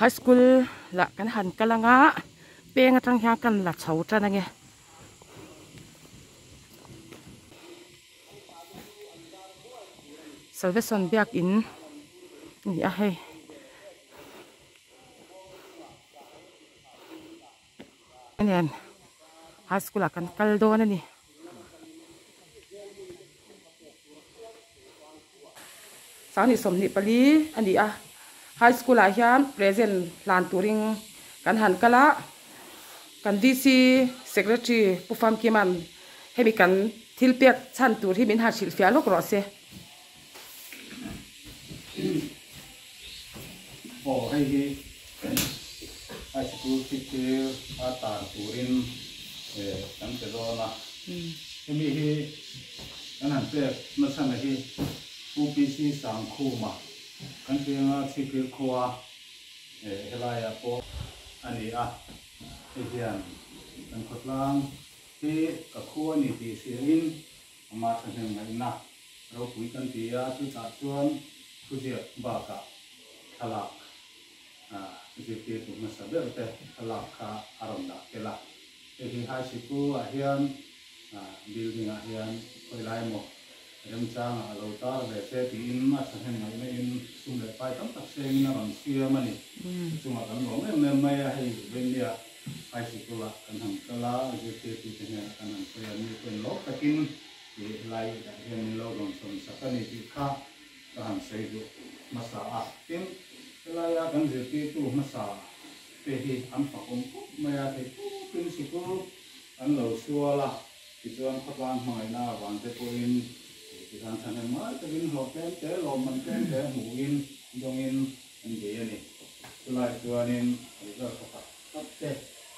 high school la kan han kalanga peng atang hyang kan la chho tana nge Salvation biak in ni a hei nen high school kan kal do na ni sani somni pali ani a high school a hian present lan turing kan han kala kan DC secretary pufam kiman hemi kan thilpek chan tur hi min ha shil fia lok ro se hay high school teacher atan turin kan te do na hemi hi kan han pe masan hi UPC sang khu ma kan te nga chipil khoa helaya po ani a hian kan khotlang ti ka khu ni ti sirin ama thanem ngai na ro pui kan ti a tu ta chuan tu je ba ka thalak je te tu ma sa ber te thalak kha aron da ke la te hi high school a hian building a hian khoi lai mo em chang a lo tar ve te ti in ma thanem ngai na in sum le pai tam tak se in ron sia mani chunga kan lo me mai a hei vendia high school a kan han kala je te ti te ne kan han pe ni pen lo takin ti lai da hian lo ron som sakani ti kha kan sei du masa a tin kelaya kan je ti tu masa pe hi am pa kom maya te principle an lo suala ti chuan khatwan hmai na wan te po in ti kan chan ma te bin ho te lo man te mu in dong in an ge ani tulai chuanin ga ka te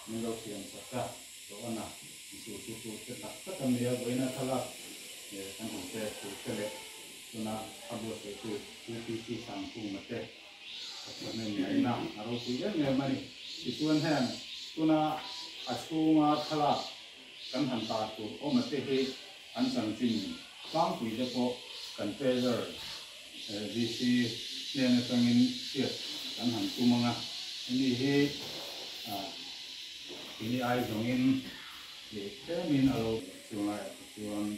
min lo siam sa ka to ana su te ta kan ya boina thala kan ho te te le tuna abu te tu UPC sang tu mate nên ngày nào aro quý đến ngày mai thì tuần hè tuna asunga thala kan han ta tu o mate he an sang tin sang quý de po kan peser DC nên tangin sia kan han tu manga ini he ini ai jongin de termin alo chuan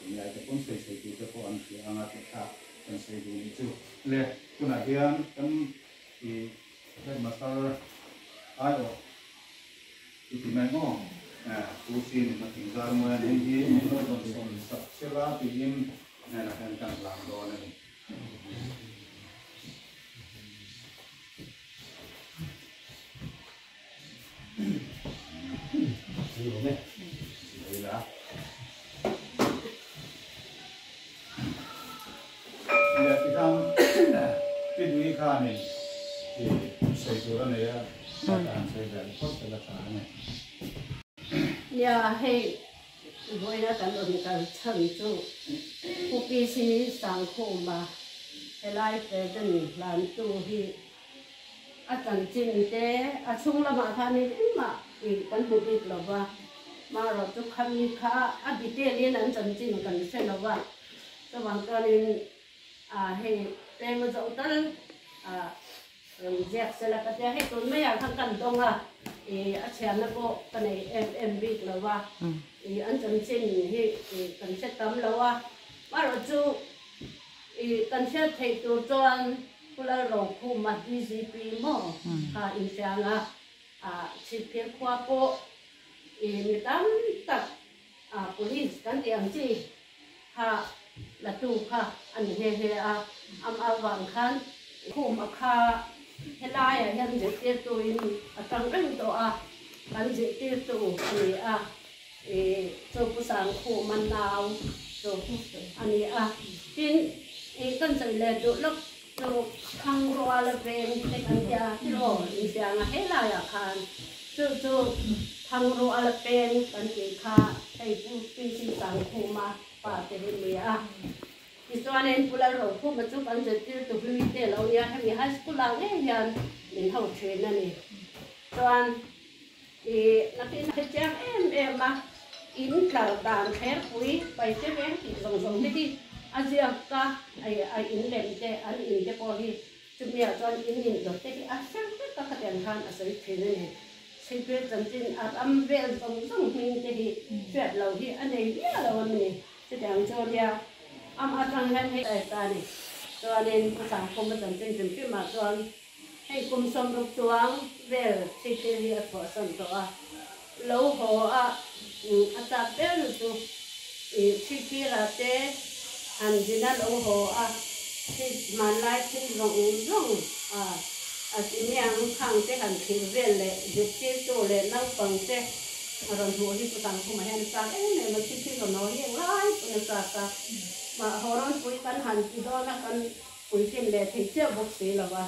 ini ai te pon sei tu te po an si anga te kha kan sei du ni chu le tuna hian kan i headmaster ayo iti mai mo tu sin ma ting zar mo an hi no don son sak sela ti in na kan kan lam do na ni này thì xây dựng này làm xây dựng tốt cho tất cả này. Nhà hay với nó cần ở cái chân chỗ, khu vực xin sang khu mà cái lại cái dân làm chỗ thì chân chính thế, chung là mà thằng này mà thì cần khu vực là và mà rồi chỗ khăm khá bị tê liên anh chân chính cần xem là và cho bạn cái này hay tem mà dẫu tân dẹp sẽ là cái hết tốn mấy hàng thằng cần đông thì chén nó có cái này em biết làว่าthì anh chân chính thì cần sẽ tắm làว่าmà rồi chú cần sẽ thấy tôi chọn là rồi khu mặt DCP mà in sang chỉ biết qua bộ người ta tập police cần điểm gì là tu anh he vàng khăn khu mà hiện tại hiện giờ tiêu tôi tăng cái độ anh giờ tiêu tôi thì choผู้sang khuมันnào cho anh tin cần phải là độ lúc cho khang roa là về cái anh cha rồi thì sang hết lại khan cho khang roa là về anh chị kha thầyผู้เป็นsang khu mà bà thế này thì cho nên phụ nữ khu mà chúng anh sẽ tiêu tụi lui để lâu ya hay bị high school lang ấy hiện mình học chuyên này cho anh thì nó cái trang em mà in cả đàn khép quý bài chế biến thì giống giống thế đi Asia cả ai in lên thế anh in thế bỏ đi จุดเนี้ยตอนอินโดเตที่อาเซียนก็ขัดแย้งกันอาศัยเทเลยใช้เพื่อจำเป็นอัมเวลต้องมีเทที่เพื่อเราที่อันไหนเนี่ยเราวันนี้จะแต่งโจเดียอาจารย์ให้แต่ตานี่ตัวนี้ภาษาคมมันจำเป็นขึ้นมาตอนให้กลุ่มสมรุปตัวเวลใช้เทที่อัตสันตัวเราหัวอาจารย์เป็นตัวที่ที่เราเตอันนี้นั่นเราหัวที่มาไล่ที่ลงที่นี่ข้างที่หันที่เวลเลยยุบที่ตัวเลยนั่งฟังที่เราดูที่ภาษาคมมาเห็นสักเนี่ยมันที่เราโน้ยยังไล่เป็นสักมาหัวเราคุยกันหันที่โดนกันคุยที่เลยที่เจ้าบุกสีเราว่า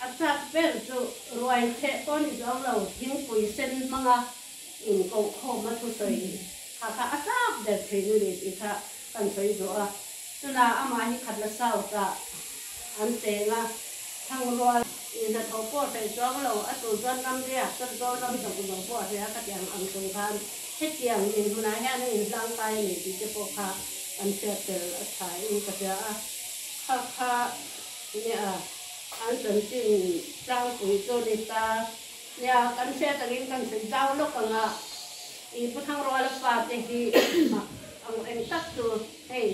อาจารย์เป็นตัวรวยเทก้อนที่เราทิ้งคุยเส้นมังอ่ะก็เข้ามาทุกสิ่งหากอาจารย์เด็กที่นี่ที่ถ้ากันใช้ตัวตัวน่ะอามาที่ขัดละเศร้าจะอันเตงอ่ะทางรัวอินทร์ทบใส่จ้องเราตัวจ้องน้ำเรียกจ้องน้ำจากคุณหลวงพ่อเสียก็อย่างอันตรงกันเฮ็ดอย่างอินทุนายแห่นี่ร่างกายนี่ที่จะพกพาอันเสียเตลสายนี่ก็จะข้าเนี่ยอันจนจริงเจ้าปุ๋ยโจดิตาเนี่ยกันเสียตะลิงกันสิเจ้าลูกกันอ่ะอีพุทธังรัวละฟ้าเที่เอาเองตักตัวเฮ้ย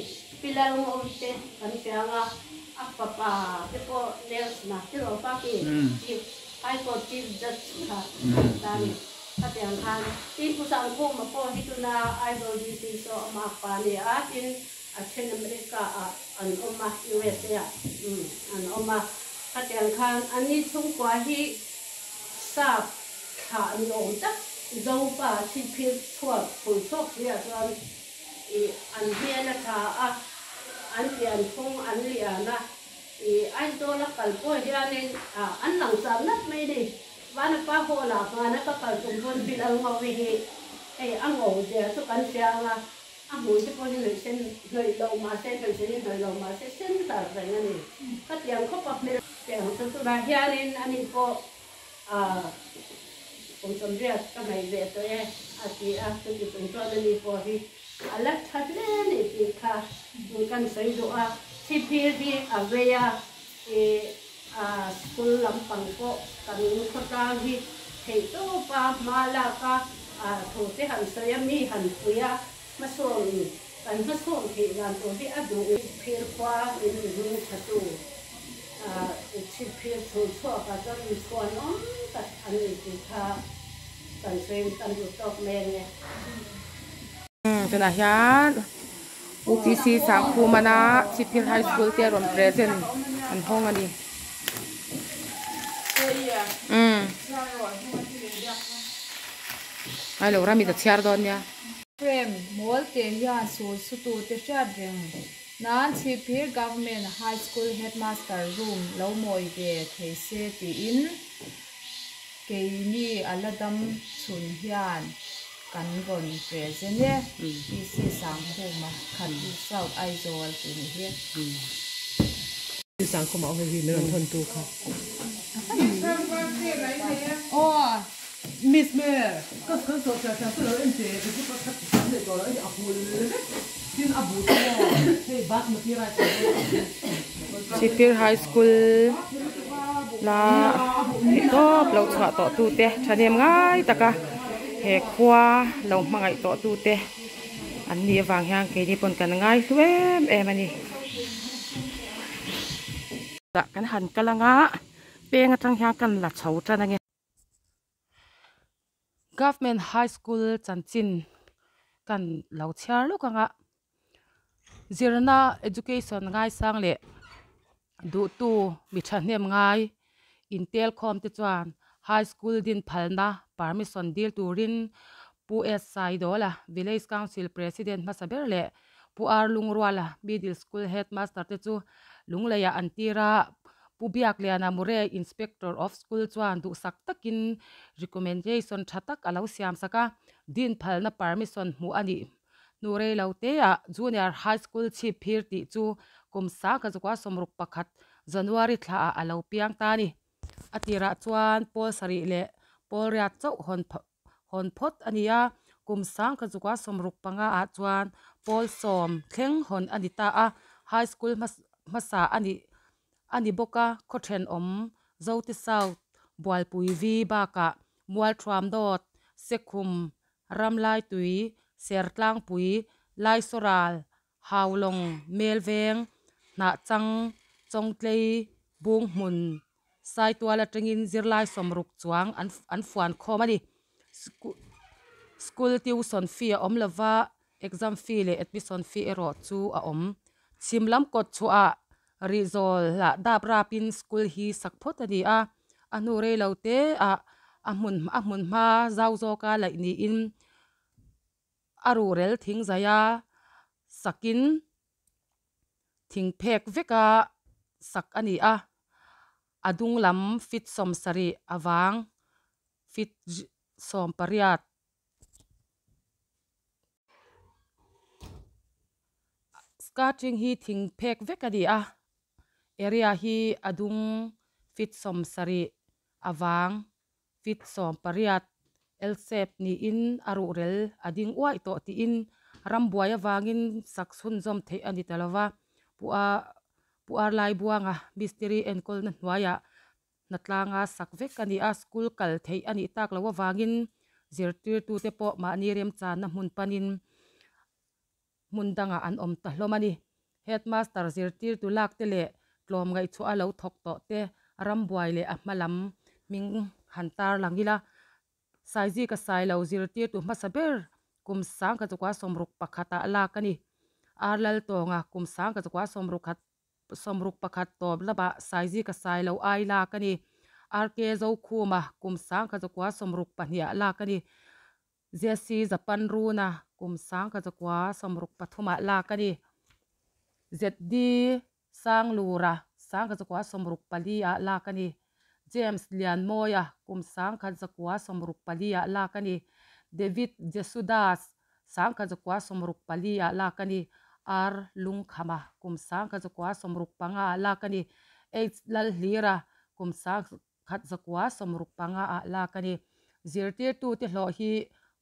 pilar mo ulit kan siya nga apapa tipo nails na pero paki ay ko chief judge ka dami pati ang kan tipo sa ko mapo hito na idol dito so mapani atin at sa Amerika an oma USA an oma pati ang kan ani chung kwahi sa ka ano ta zo pa chipil twat pulsok dia so an hiya na kaอันเปลี่ยนคงอันเลียนะอันตัวละกัลโป้ยานี่อันหลังสามนัดไม่ดีวันป้าโหลามานะก็กัลตุนบนบิลังมาวิเหอังโง่เดียทุกันเสียงอังหูที่พอที่เลยเส้นเลยลงมาเส้นเป็นเส้นเลยลงมาเส้นตัดอะไรนั่นนี่ก็เตียงเขาปรับเลยเตียงตัวละยานี่อันนี้ก็ผมสมเด็จก็ไม่เด็ดตัวอาทิตย์ตัวที่เป็นตัวนี้พอที่alat hadle ni tikha kan sai do si phir bi aveya school lampang ko kan khota hi thei to pa mala ka thote han sayami han puya masom kan masom thi lan to hi adu phir kwa in ru thatu si phir tho tho ka kan suan on ta an ni tikha kan sai kan du tok men neเป็นอาหาร UPC สังคูมานะชิพิลไฮสคูลเตียรอนเพรเซนอันห้องอันนี้ไอ้เราเรามีแต่เชียร์ดอนเนี่ยเฟรมมอลเตียนสูสุตูเตชาเริงนั้นชิพิล government high school headmaster room เราโมยเกะเทเซตีอินเกมีอัลลัดมสุนยานกันก่อนเปรเซนเนี่ยที่สี่สังคมขันที่เศร้าไอโซลตัวนี้เฮียที่สังคมเอาไปวินเดินทนตูค่ะโอ้มิสเมย์ก็คือสดจากที่เราเอ็นเจที่พวกเขาทำในตัวเราไอ้อาบูเลยที่อาบูตัวเฮ้ยบัตรมาที่ไรชิพิลไฮสคูลลาก็เราฉะต่อตูเตะชาเนียมง่ายแต่ก็เฮคว้าเรามาไงต่อตูเตะอันนี้วางยางเกนี่ปนกันง่ายสวยมันนี่แต่กันหันกันละงะเปียงจังยางกันหลัดเฉาจันนั่งเงี้ย Government High School จันจินกันเหล่าเชียร์ลูกงะ Zirna Education ง่ายสร้างเละดูตูมิชันเนียมง่าย Intel คอมติจวน High School ดินพัลนะ Permission deal ตูรินปูเอสไซด์ดอละ Village Council President มาสับเบอร์เละปูอาร์ลุงรัวละ Middle School Headmaster ติจูลุงเลยอันตีระปูเบียกเลียนามูเร Inspector of School จวนดูสักตักิน Recommendation ชัดตักอาลาวเสียมสักดินพัลนะ Permission มูอันนี้นูเรลาวเตีย Junior High School Chief พิรติจูกุมสากจุกว่าสมรุปประคัด January ทลาอาลาวเปียงตานี่อติระจวนปอลสริเละปอลเรียเจ้าหอนพดอันนี้กุมสังกจุกว่าสมรุปปังอาจวนปอลสอมเข่งหอนอันนี้ตาHigh School มาสาอันนี้ ani boka khothen om zoti south boal pui vi baka mual tram dot sekhum ramlai tui sertlang pui lai soral hawlong melveng na chang chongtlei bung mun sai tuala tengin zirlai somruk chuang an fuan khomani school tuition fee om lova exam fee le admission fee ero chu a om chimlam kot chu a rizol la dap rapin school hi sakphot ani a anu re lote a mun ma zau zo ka lai ni in aru rel thing zaya sakin thing phek veka sak ani a adung lam fit som sari awang fit som pariat starting hi thing phek veka di a area hi adung fit som sari awang fit som pariat elsep ni in aru rel ading wai to ti in rambuaya wangin saksun zom the ani talawa puar lai buanga misteri enkol na hnuaya natlanga sakvek ani a school kal thei ani tak lawa wangin zirtir tu te po ma ni rem chan na mun panin mundanga an om ta hlomani headmaster zirtir tu lak te le tlom ngai chu alo thok to te rambuai le a hmalam ming hantar langila saiji ka sai lo zirtir tu masaber kum sang ka chukwa somruk pakhata lakani arlal tonga kum sang ka chukwa somruk pakhat top laba saiji ka sai lo ai lakani arke zo khuma kum sang ka chukwa somruk pahnia lakani zesi japan runa kum sang ka chukwa somruk pathuma lakani zd sang lura sang ka chukwa somruk palia lakani James Lian Moya kum sang ka chukwa somruk palia lakani David Jesudas sang ka chukwa somruk palia lakani ar lungkhama kum sang ka chukwa somruk panga lakani h lal hlira kum sang khat chukwa somruk panga a lakani zirtir tu te hlo hi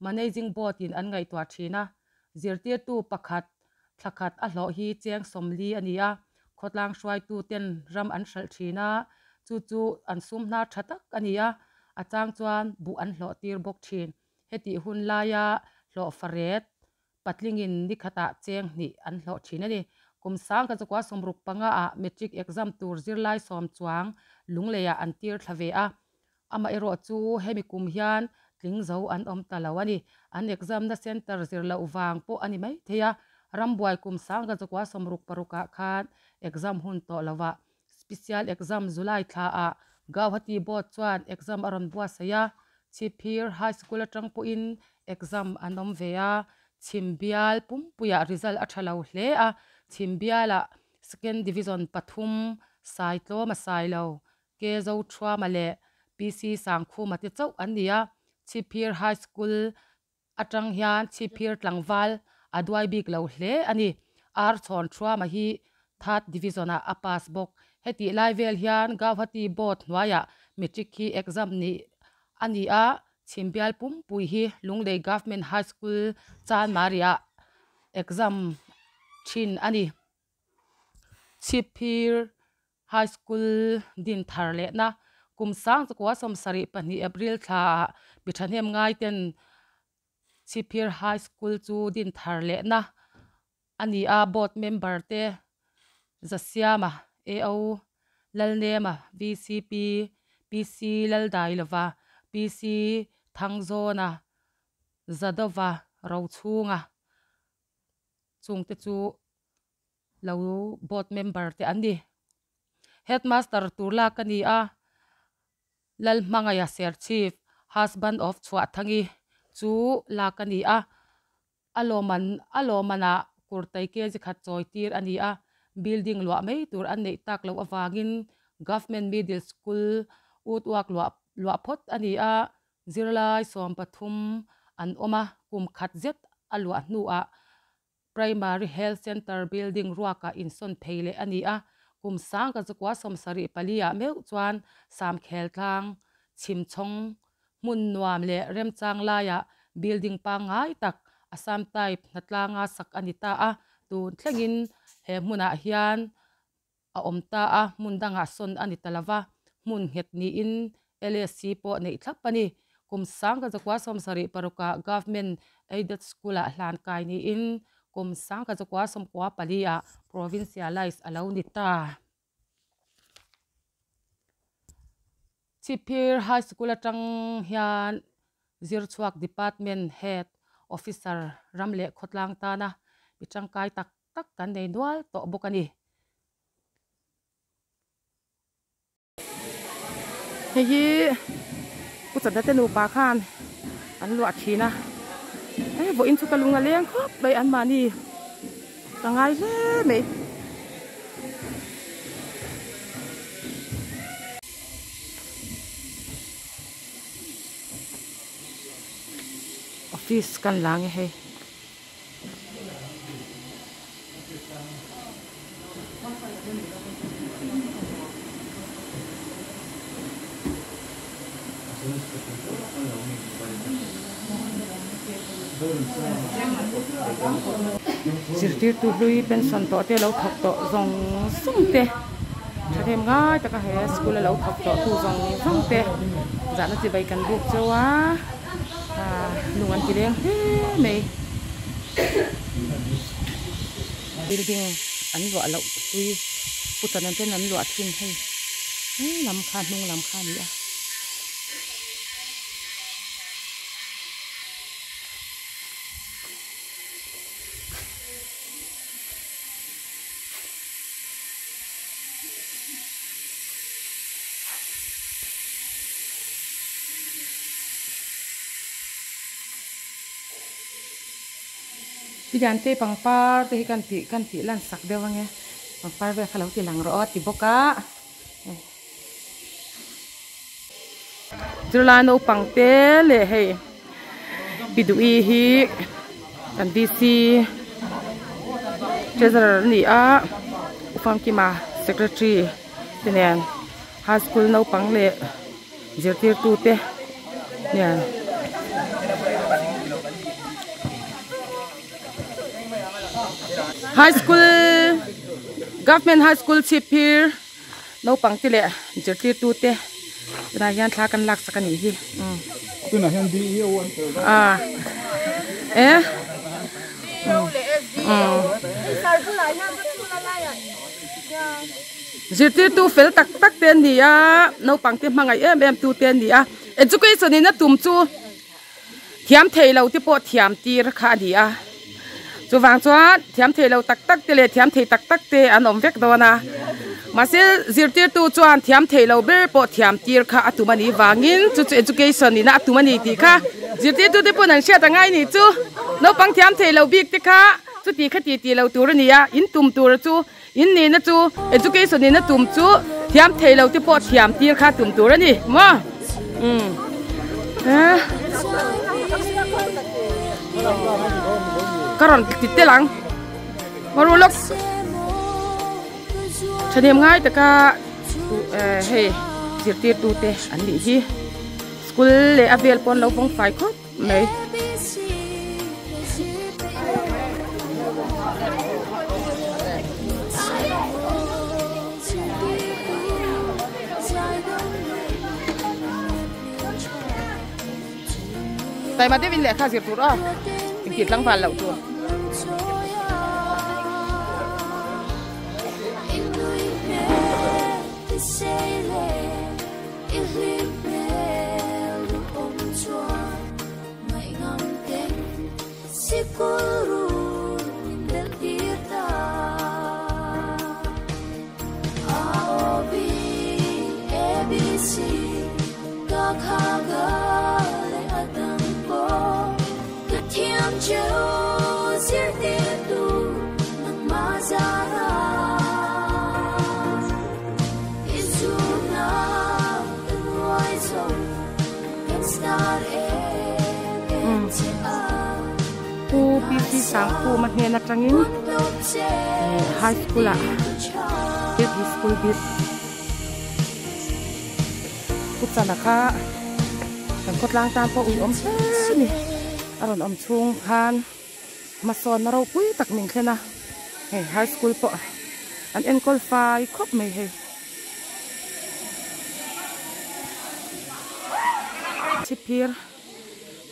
managing board in an ngai twa thina zirtir tu pakhat thakhat a hlo hi cheng somli ania khotlang shwai tu ten ram an shal thina chu an sumna thatak ania achang chuan bu an hlo tir bok thin heti hun laya hlo faret patlingin ni khata cheng ni an hlo thina ni kum sang ka chakwa somruk panga a metric exam tur zirlai som chuang lungleya an tir thlave a ama ero chu hemi kum hian tling zo an om talawani an exam na center zirla uwang po ani mai theya rambuai kum sang ka chakwa somruk paruka khan exam hun to lawa special exam July tha a Guwahati board chuan exam aron bua saya Chipir high school atangpo in exam anom veya chimbial pumpuya result athalo hle a chimbiala second division pathum saitlo masailo ke zo thwa male PC sangkhu mati chau ania Chipir high school atang hian Chipir tlangwal adwai big lo hle ani ar chon thwa ma hi third division a pass bok heti level hian Guwahati board nwaya metric hi exam ni ani a chimbial pumpui hi lungdei government high school chan maria exam thin ani Chipir high school din tharle na kumsang chakwa somsari pani april tha bithanem ngai ten Chipir high school chu din tharle na ani a board member te zasiama AO lalnema VCP PC laldailova PC thangzona zadova rawchunga chungte chu lo board member te ani headmaster turla kani a lal mangaya ser chief husband of chwa thangi chu la kani a alomana kurtai ke ji khat choi tir ani a building lwa mai tur an nei tak lo awangin government middle school utwak lwa phot ani a zirlai som pathum an oma kum khat zet alwa nu a primary health center building ruaka inson pheile ani a kum sang ka chakwa somsari palia meu chuan sam khel tlang chimchong mun nuam le remchang laya building pa ngai tak asam type natlanga sak anita a tun thlengin he muna hian a omta a mundanga son ani talawa mun het ni in LSC po nei thlapani kum sang ka zakwa somsari paruka government aided school a hlan kai ni in kum sang ka zakwa somkwa palia provincialize alaunita Chipir High School atang hian zirchuak department head officer ramle khotlang ta na bichang kai tak tak kan nei dual to bokani hi puchada te nu pa khan an lu athina bo in chu kalunga leng khop bai an mani tangai le me office kan lang he Sirtir tu lui pension to te lo thok to zong sung te them ngai ta ka he school lo thok to tu zong sung te za na ti bai kan buk chawa lungan ti leng he me building an lo lo tui putan an ten an lo athin he lam kha nung lam kha ni a Pijan te pangpar te kan ti lan sak dewa nge pangpar ve khalau ti lang ro ti boka Julan no pangte le he bidui hi kan DC treasurer ni a ufam ki ma secretary tenen high school no pang le zirtir tu te nen High school, government high school Chipir, no pangtile, jerti tute, na yan thakan lak sakan ihi. Tu na hen di iwan. Jerti tu fel tak tak ten dia, no pangte mangai em tu ten dia. Education ni na tumchu, thiam thei lo ti po thiam tir kha dia. Chu wang chuan thiam thei lo tak tak te le thiam thei tak tak te an om vek dona masel zirtir tu chuan thiam thei lo ber po thiam tir kha atumani wangin chu education ni na atumani ti kha zirtir tu te po nang sia tangai ni chu no pang thiam thei lo bik te kha chu ti kha ti lo tur ni ya in tum tur chu in ni na chu education ni na tum chu thiam thei lo te po thiam tir kha tum tur ni mo karon titte lang marulok chadem ngai taka he zirtir tu te an ni hi school le avel pon lo bong fai khop mai tai ma devin le kha zirtur a kit lang phal lo tu PC sangku matnya nak rangin high school lah di school bis putra naka dan kot lang tanpa om ni aron om chung han mason naro pui tak ming kena high school po an enkol fai khop mai he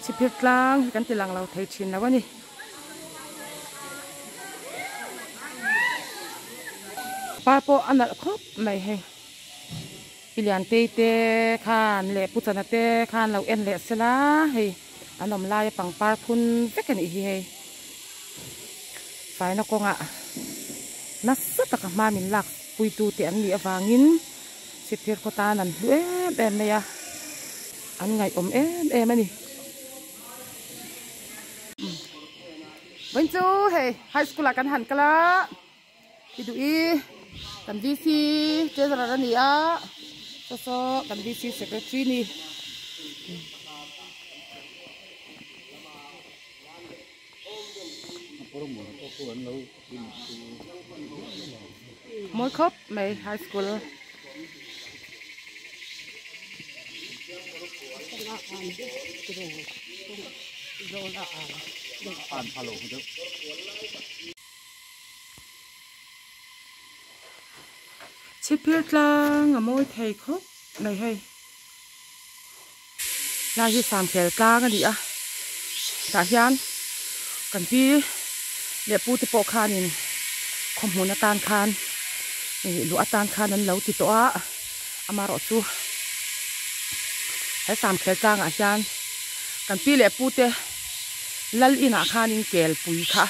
chipir tlang kan tilang lau thei chin lawani papo anal khop mai he pilian te khan le puchana te khan lau en le sela he anom lai pang par phun vekan hi he fai na konga nasata ka mamin lak puitu te an ni awangin chipir ko tanan em me ya an ngai em ani Vâng chú, hey, high school là căn hẳn cả lá thì tụi cần VC chơi ra ra nè so cần VC secretary nè mỗi khớp mày high school chipir tlang ở môi thầy khóc này hay là như sàm khẻ tlang anh đi à đã hian cần pi để pu ti po khan in không muốn tan khan lúa tan khan anh lâu ti to á ama rõ chu hay sàm khẻ tlang à hian cần pi để pu te lal ina khan in kel pui kha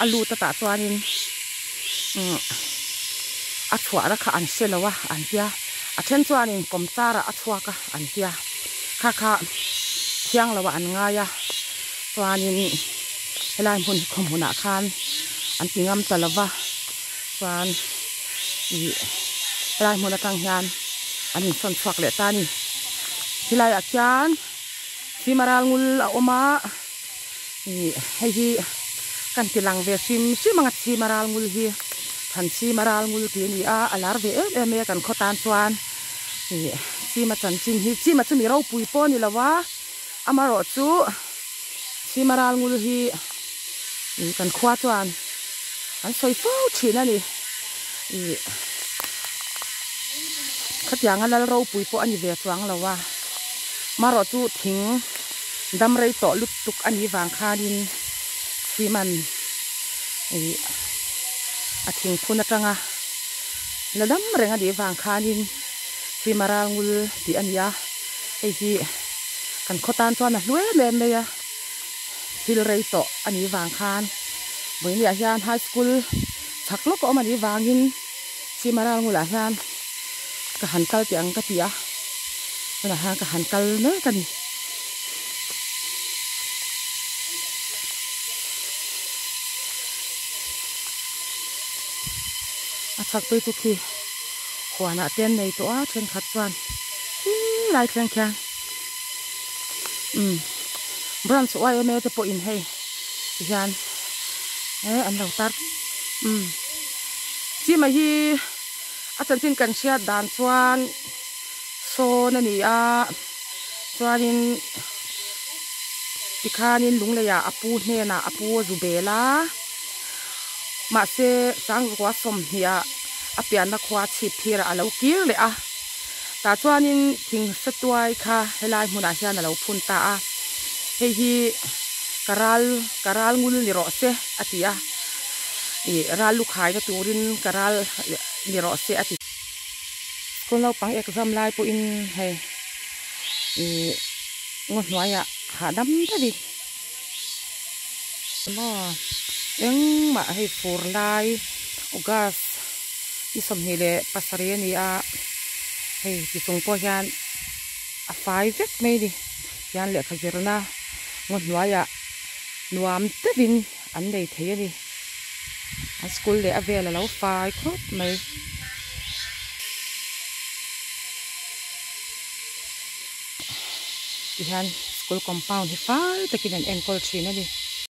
alu ta chuan in a chua ra kha an selawa an tia a then chuan in kom chara a chua ka an tia kha thiang lawa an nga ya chuan in helai mun khom huna khan an tingam talawa chuan helai mun atang hian an in son chuak le ta ni hilai a kian simaral ngul a oma hi kan tilang ve sim mangat simaral ngul hi thành si maral ngul ti ni a alar ve em kan khotan chuan si ma chan chin hi si ma chu mi ro pui po ni lawa amaro chu si maral ngul hi kan khwa chuan an soi fo thina ni khatyang alal ro pui po ani ve chuang lawa maro chu thing dam rei to lut tuk ani wang khanin si man a thing phun atanga ladam renga di wang khanin simaral ngul ti ania hi kan khotan chuan a hlue lem le ya thil rei to ani wang khan boini a hian high school thaklo ko mani wangin simaral ngul a hian ka hankal ti ang ka tia na ha ka hankal ne kani chắc bây giờ khi khoa nã tiền này to trên khát toàn lại khen khen bram số ai em ấy thì in hay gian anh đầu tát chỉ mà hi chân tin cần xe đàn chuan so nên đi chuan in ikhanin lung le ya apu ne na apu zubela mà se sang quá som hia apian na khwa chip thira alo kir le a ta chuanin thing satuai kha helai hmuna hian alo phun ta a hei hi karal ngul ni ro se atia ral lu khai na turin karal ni ro se ati kon lo pang exam lai po in hei ngon noya ha dam ta di mo eng ma hei fur lai ugas isom hi le pasari ni a hei ti chung po hian a fai vek mai di hian le khazirna ngon noya nuam te din an dei thei ani a school le avel lo fai khop mai hian school compound hi fai takin an enkol thin ani